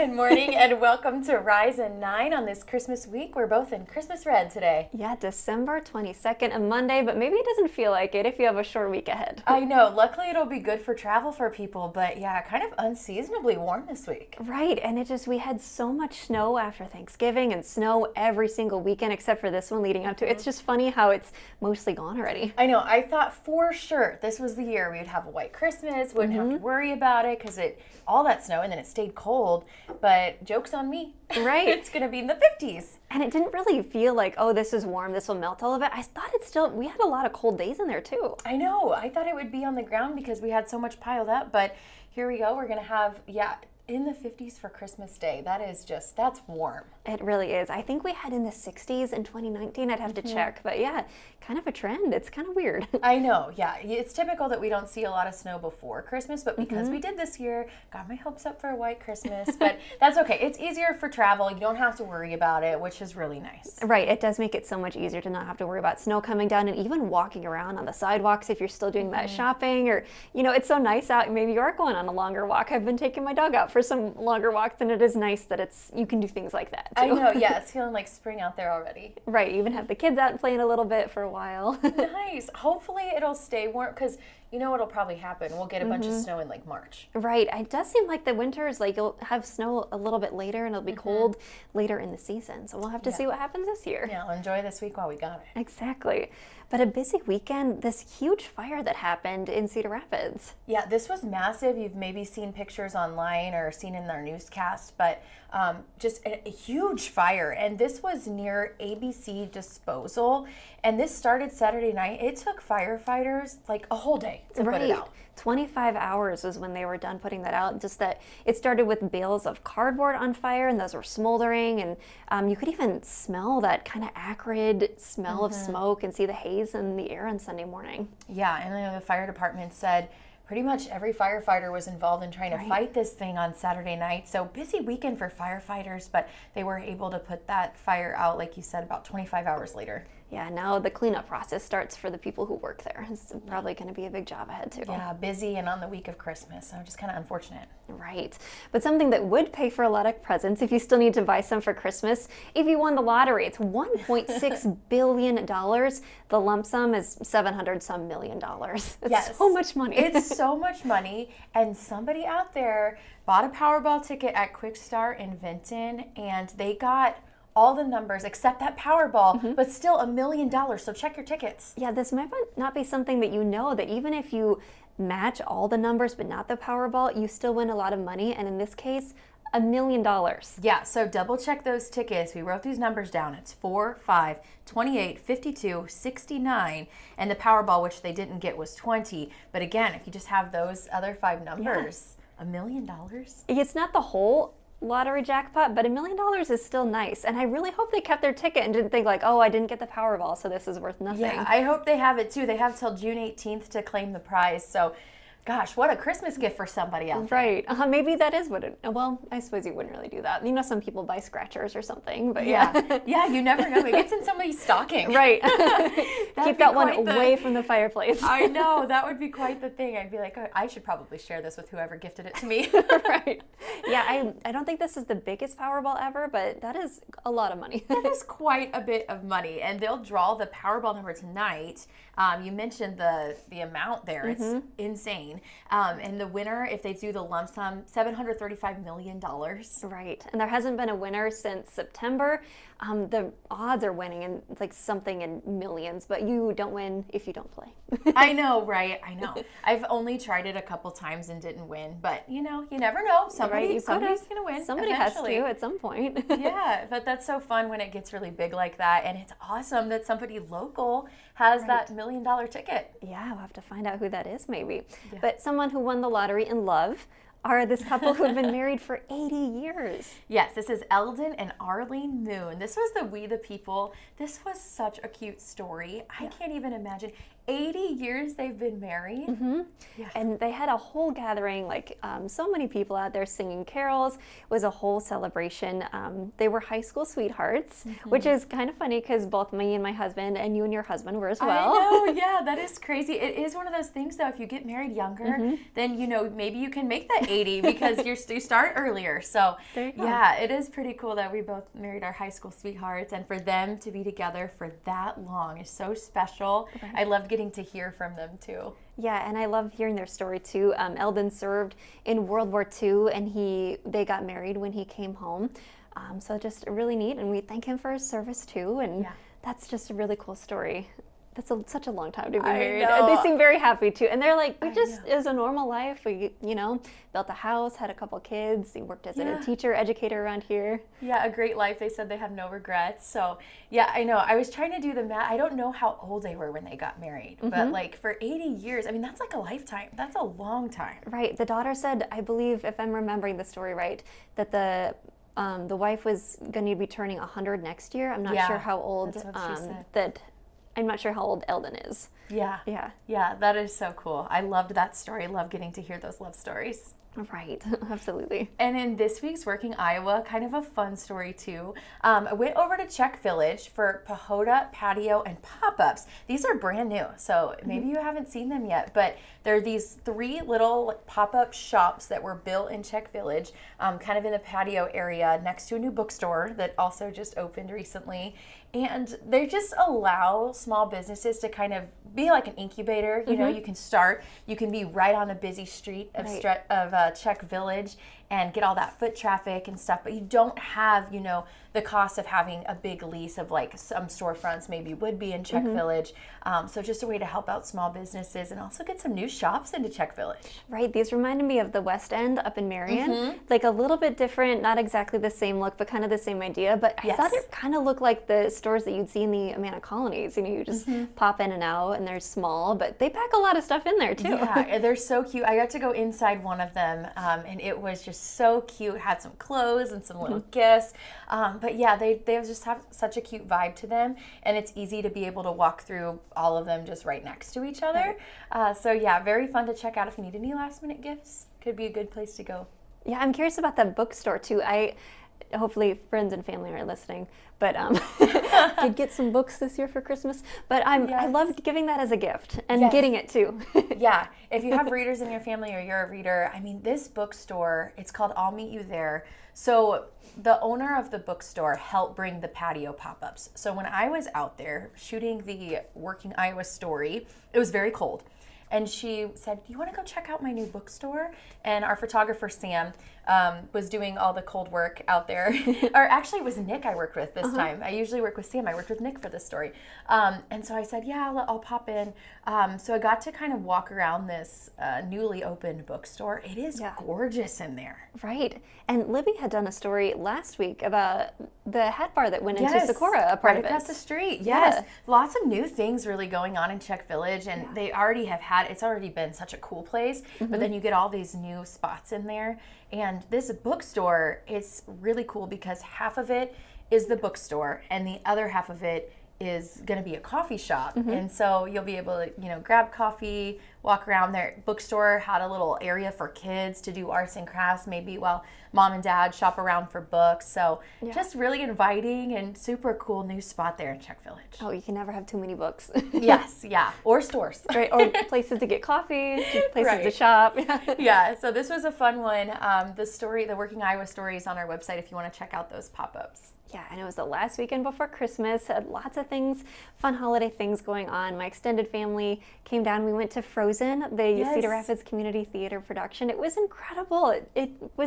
Good morning and welcome to Rise and 9 on this Christmas week. We're both in Christmas red today. Yeah, December 22nd, a Monday, but maybe it doesn't feel like it if you have a short week ahead. I know. Luckily, it'll be good for travel for people, but yeah, kind of unseasonably warm this week. Right, and we had so much snow after Thanksgiving and snow every single weekend except for this one leading up to it. It's just funny how it's mostly gone already. I know. I thought for sure this was the year we would have a white Christmas, wouldn't have to worry about it because all that snow and then it stayed cold, but joke's on me. Right. It's going to be in the 50s. And it didn't really feel like, oh, this is warm, this will melt all of it. I thought we had a lot of cold days in there too. I know. I thought it would be on the ground because we had so much piled up, but here we go. We're going to have, in the 50s for Christmas Day. That's warm. It really is. I think we had in the 60s in 2019. I'd have to check. But yeah, kind of a trend. It's kind of weird. I know. Yeah. It's typical that we don't see a lot of snow before Christmas, but because we did this year, got my hopes up for a white Christmas. But that's okay. It's easier for travel. You don't have to worry about it, which is really nice. Right. It does make it so much easier to not have to worry about snow coming down and even walking around on the sidewalks if you're still doing that shopping or, it's so nice out. Maybe you are going on a longer walk. I've been taking my dog out for some longer walks, and it is nice that you can do things like that too. I know. Yeah. It's feeling like spring out there already. Right. You even have the kids out playing a little bit for a while. Nice. Hopefully it'll stay warm because you know what'll probably happen. We'll get a bunch of snow in like March. Right. It does seem like the winter is like you'll have snow a little bit later and it'll be cold later in the season. So we'll have to see what happens this year. Yeah, we'll enjoy this week while we got it. Exactly. But a busy weekend, this huge fire that happened in Cedar Rapids. Yeah, this was massive. You've maybe seen pictures online or seen in our newscast, but just a huge fire. And this was near ABC Disposal. And this started Saturday night. It took firefighters like a whole day to put it out. 25 hours was when they were done putting that out. Just that it started with bales of cardboard on fire and those were smoldering. And you could even smell that kind of acrid smell of smoke and see the haze in the air on Sunday morning. Yeah, and I know the fire department said pretty much every firefighter was involved in trying to fight this thing on Saturday night. So busy weekend for firefighters, but they were able to put that fire out, like you said, about 25 hours later. Yeah, now the cleanup process starts for the people who work there. It's probably going to be a big job ahead too. Yeah, busy and on the week of Christmas, so just kind of unfortunate. Right, but something that would pay for a lot of presents if you still need to buy some for Christmas, if you won the lottery, it's $1.6 billion. The lump sum is $700 million. It's so much money. It's so much money, and somebody out there bought a Powerball ticket at Quick Start in Vinton, and they got all the numbers except that Powerball, but still $1 million. So check your tickets. Yeah, this might not be something that that even if you match all the numbers but not the Powerball, you still win a lot of money. And in this case, $1 million. Yeah, so double check those tickets. We wrote these numbers down. It's 4, 5, 28, 52, 69, and the Powerball, which they didn't get, was 20. But again, if you just have those other 5 numbers, $1 million? It's not the whole lottery jackpot, but $1 million is still nice. And I really hope they kept their ticket and didn't think like, oh, I didn't get the Powerball, so this is worth nothing. Yeah, I hope they have it too. They have till June 18th to claim the prize. So gosh, what a Christmas gift for somebody out there. Right. Maybe that is what well, I suppose you wouldn't really do that. Some people buy scratchers or something, but yeah. Yeah, you never know. Maybe it's in somebody's stocking. Right. Keep that one away from the fireplace. I know. That would be quite the thing. I'd be like, oh, I should probably share this with whoever gifted it to me. Right. Yeah, I don't think this is the biggest Powerball ever, but that is a lot of money. That is quite a bit of money. And they'll draw the Powerball number tonight. You mentioned the amount there. It's insane. And the winner, if they do the lump sum, $735 million. Right. And there hasn't been a winner since September. The odds are winning in like something in millions, but you don't win if you don't play. I know, right? I know. I've only tried it a couple times and didn't win, but you never know. Somebody's going to win. Somebody eventually. has to at some point. Yeah, but that's so fun when it gets really big like that, and it's awesome that somebody local has that $1 million ticket. Yeah, we'll have to find out who that is maybe. Yeah. But someone who won the lottery in love are this couple who have been married for 80 years. Yes, this is Eldon and Arlene Moon. This was the We the People. This was such a cute story. I can't even imagine. 80 years they've been married. Yeah. And they had a whole gathering, like so many people out there singing carols. It was a whole celebration. They were high school sweethearts, which is kind of funny because both me and my husband and you and your husband were as well. I know, yeah, that is crazy. It is one of those things though, if you get married younger, then maybe you can make that 80 because you start earlier. So There you go. yeah, it is pretty cool that we both married our high school sweethearts, and for them to be together for that long is so special. Right. I loved getting to hear from them too. Yeah, and I love hearing their story too. Eldon served in World War II, and they got married when he came home. So just really neat, and we thank him for his service too. And Yeah. that's just a really cool story. That's such a long time to be I married. know. They seem very happy too, and they're like, I it just know. is a normal life. We, built a house, had a couple kids. He worked as Yeah. a teacher, educator around here. Yeah, a great life. They said they have no regrets. So yeah, I know. I was trying to do the math. I don't know how old they were when they got married, but like for 80 years, I mean, that's like a lifetime. That's a long time. Right. The daughter said, I believe, if I'm remembering the story right, that the wife was going to be turning 100 next year. I'm not Yeah, sure how old. that's what she said. I'm not sure how old Eldon is. Yeah. Yeah. Yeah, that is so cool. I loved that story. I love getting to hear those love stories. Right. Absolutely. And in this week's Working Iowa, kind of a fun story too. I went over to Czech Village for Pahoda Patio and Pop-Ups. These are brand new, so maybe you haven't seen them yet, but they're these 3 little pop-up shops that were built in Czech Village, kind of in the patio area next to a new bookstore that also just opened recently. And they just allow small businesses to kind of be like an incubator. You know, you can start, you can be right on a busy street of, Right. Czech Village and get all that foot traffic and stuff, but you don't have, the cost of having a big lease of like some storefronts maybe would be in Czech Village. So just a way to help out small businesses and also get some new shops into Czech Village. Right. These reminded me of the West End up in Marion. Like a little bit different, not exactly the same look, but kind of the same idea. But I thought Yes. it kind of looked like the stores that you'd see in the Amana colonies. You just pop in and out, and they're small, but they pack a lot of stuff in there too. Yeah, and they're so cute. I got to go inside one of them, and it was just so cute. Had some clothes and some little gifts. But yeah, they just have such a cute vibe to them, and it's easy to be able to walk through all of them just right next to each other. So yeah, very fun to check out if you need any last minute gifts. Could be a good place to go. Yeah, I'm curious about that bookstore too. Hopefully friends and family are listening, but did get some books this year for Christmas. But I Yes. loved giving that as a gift and Yes. getting it too. Yeah, if you have readers in your family or you're a reader, I mean, this bookstore, it's called I'll Meet You There. So the owner of the bookstore helped bring the patio pop-ups. So when I was out there shooting the Working Iowa story, it was very cold. And she said, "Do you want to go check out my new bookstore?" And our photographer, Sam, was doing all the cold work out there. Or actually, it was Nick I worked with this time. I usually work with Sam. I worked with Nick for this story. And so I said, "Yeah, I'll pop in." So I got to kind of walk around this newly opened bookstore. It is gorgeous in there. Right. And Libby had done a story last week about the hat bar that went into Socorro, a part right of across it. the street. Yeah. Yes, lots of new things really going on in Czech Village, and they already have had. It's already been such a cool place, but then you get all these new spots in there. And this bookstore, it's really cool because half of it is the bookstore, and the other half of it is going to be a coffee shop. And so you'll be able to, grab coffee, walk around there. Bookstore had a little area for kids to do arts and crafts, maybe while mom and dad shop around for books. So just really inviting and super cool new spot there in Czech Village. Oh, you can never have too many books. Yes, yeah. Or stores. Right. Or places to get coffee, places to Right. shop. Yeah, so this was a fun one. The Working Iowa story is on our website if you want to check out those pop-ups. Yeah, and it was the last weekend before Christmas. Had lots of things, fun holiday things going on. My extended family came down. We went to Frozen, the Cedar Rapids Community Theater production. It was incredible.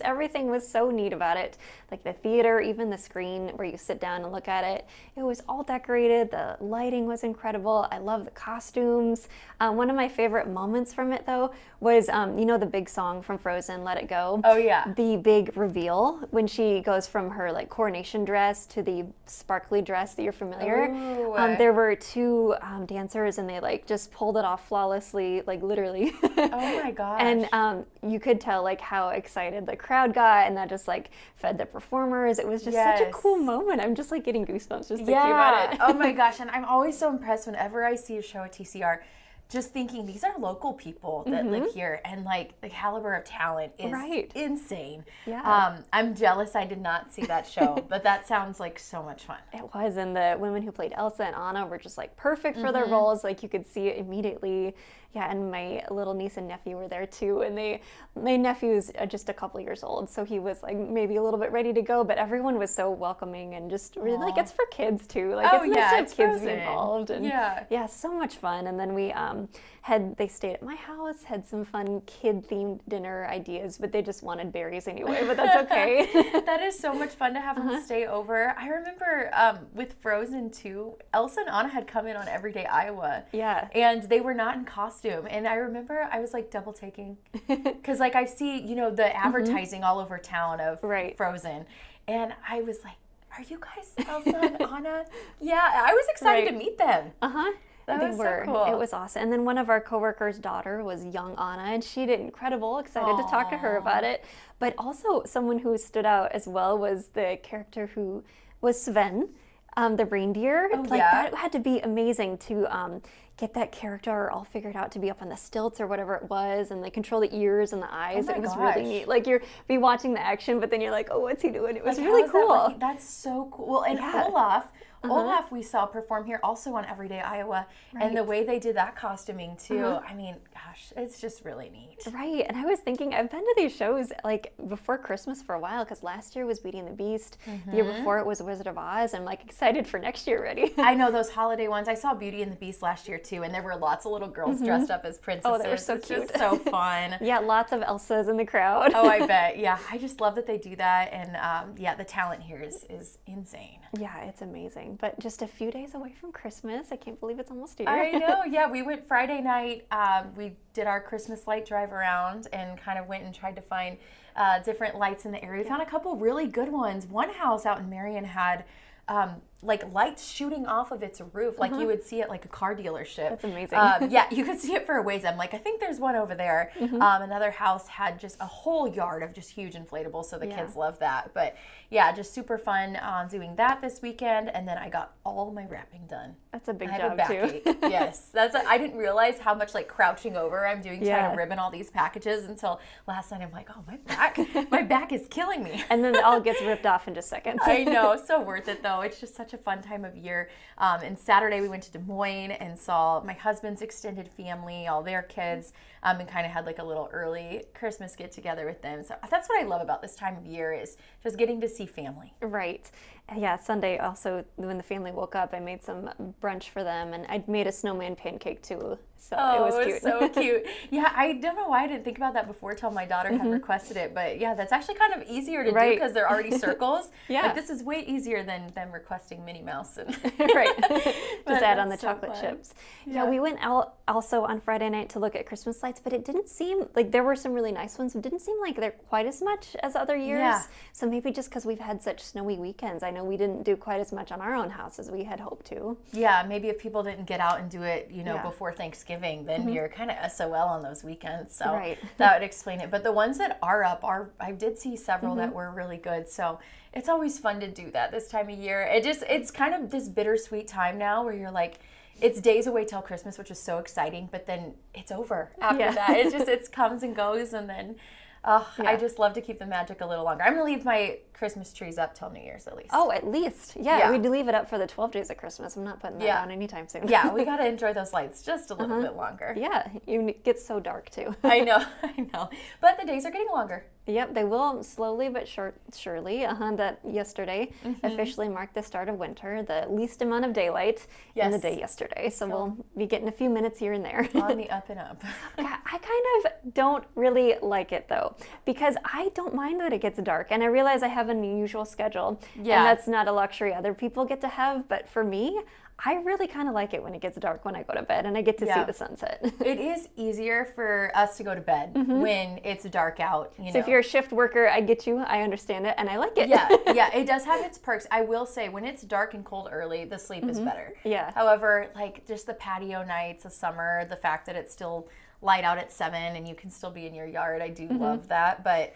Everything was so neat about it. Like the theater, even the screen where you sit down and look at it. It was all decorated. The lighting was incredible. I love the costumes. One of my favorite moments from it, though, was the big song from Frozen, Let It Go. Oh, yeah. The big reveal when she goes from her coronation dress to the sparkly dress that you're familiar. Ooh. There were 2 dancers, and they just pulled it off flawlessly, literally. Oh my gosh. And you could tell how excited the crowd got, and that just fed the performers. It was just such a cool moment. I'm just getting goosebumps just thinking about it. Oh my gosh, and I'm always so impressed whenever I see a show at TCR. just thinking these are local people that live here, and like the caliber of talent is insane. Yeah. I'm jealous I did not see that show, but that sounds like so much fun. It was, and the women who played Elsa and Anna were just like perfect for their roles. Like you could see it immediately. Yeah, and my little niece and nephew were there too, and my nephew's just a couple years old, so he was like maybe a little bit ready to go, but everyone was so welcoming and just really like it's for kids too. Like it's nice to have kids be involved, and yeah, so much fun. And then we they stayed at my house, had some fun kid-themed dinner ideas, but they just wanted berries anyway, but that's okay. That is so much fun to have them stay over. I remember with Frozen 2, Elsa and Anna had come in on Everyday Iowa. Yeah. And they were not in costume. And I remember I was like double taking, because like I see, the advertising all over town of Frozen. And I was like, are you guys Elsa and Anna? Yeah, I was excited to meet them. That was so cool. It was awesome. And then one of our coworkers' daughter was young Anna, and she did incredible. Excited to talk to her about it. But also someone who stood out as well was the character who was Sven, the reindeer. That had to be amazing to get that character all figured out to be up on the stilts or whatever it was, and like control the ears and the eyes. It was really neat. Like you're watching the action, but then you're like, oh, what's he doing? It was really cool. That's so cool. Well, and Olaf we saw perform here also on Everyday Iowa, and the way they did that costuming too, I mean, gosh, it's just really neat. Right, and I was thinking, I've been to these shows like before Christmas for a while, because last year was Beauty and the Beast, the year before it was Wizard of Oz. I'm like excited for next year already. I know those holiday ones. I saw Beauty and the Beast last year too, and there were lots of little girls dressed up as princesses. Oh, they were so cute. Just so fun. Yeah, lots of Elsas in the crowd. Oh, I bet. Yeah, I just love that they do that, and the talent here is insane. Yeah, it's amazing. But just a few days away from Christmas. I can't believe it's almost here. I know. Yeah, we went Friday night. We did our Christmas light drive around and kind of went and tried to find different lights in the area. We found a couple really good ones. One house out in Marion had like lights shooting off of its roof, like you would see it like a car dealership. That's amazing. Yeah, you could see it for a ways. I'm like, I think there's one over there. Another house had just a whole yard of just huge inflatables, so the kids love that. But yeah, just super fun doing that this weekend, and then I got all my wrapping done. That's a big I job have a too. backache. Yes, I didn't realize how much like crouching over I'm doing trying to ribbon all these packages until last night. I'm like, oh, my back is killing me. And then it all gets ripped off in just seconds. I know, so worth it though. It's just such a fun time of year. And Saturday we went to Des Moines and saw my husband's extended family, all their kids, and kind of had like a little early Christmas get together with them. So that's what I love about this time of year, is just getting to see family. Right. Yeah, Sunday also, when the family woke up, I made some brunch for them, and I made a snowman pancake too. So it was cute. So cute. Yeah, I don't know why I didn't think about that before till my daughter had requested it. But yeah, that's actually kind of easier to do because they're already circles. Like this is way easier than them requesting Minnie Mouse. And Just add on the chocolate chips. Yeah, we went out also on Friday night to look at Christmas lights, but it didn't seem like there were some really nice ones. It didn't seem like they're quite as much as other years. Yeah. So maybe just because we've had such snowy weekends. I know we didn't do quite as much on our own house as we had hoped to. Yeah, maybe if people didn't get out and do it, before Thanksgiving, then you're kind of SOL on those weekends. So that would explain it. But the ones that are up I did see several that were really good. So it's always fun to do that this time of year. It's kind of this bittersweet time now where you're like, it's days away till Christmas, which is so exciting, but then it's over after that. It comes and goes, and then I just love to keep the magic a little longer. I'm gonna leave my Christmas trees up till New Year's at least. Oh, at least. Yeah, we'd leave it up for the 12 days of Christmas. I'm not putting that down anytime soon. Yeah, we gotta enjoy those lights just a little bit longer. Yeah, it gets so dark too. I know. But the days are getting longer. Yep, they will slowly but surely. That yesterday officially marked the start of winter, the least amount of daylight in the day yesterday. So we'll be getting a few minutes here and there. On the up and up. I kind of don't really like it though, because I don't mind that it gets dark, and I realize I have an unusual schedule, and that's not a luxury other people get to have, but for me, I really kind of like it when it gets dark when I go to bed and I get to see the sunset. It is easier for us to go to bed when it's dark out. So if you're a shift worker, I get you. I understand it, and I like it. Yeah, it does have its perks. I will say, when it's dark and cold early, the sleep is better. Yeah. However, like just the patio nights of summer, the fact that it's still light out at 7 and you can still be in your yard, I do love that. But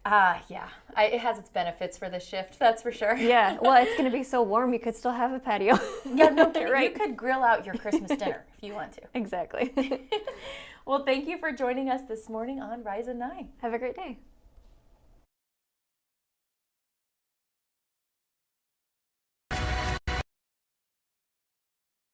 Yeah, it has its benefits for the shift, that's for sure. Yeah, well, it's going to be so warm, you could still have a patio. Yeah, no kidding. Right. You could grill out your Christmas dinner if you want to. Exactly. Well, thank you for joining us this morning on Rise and 9. Have a great day.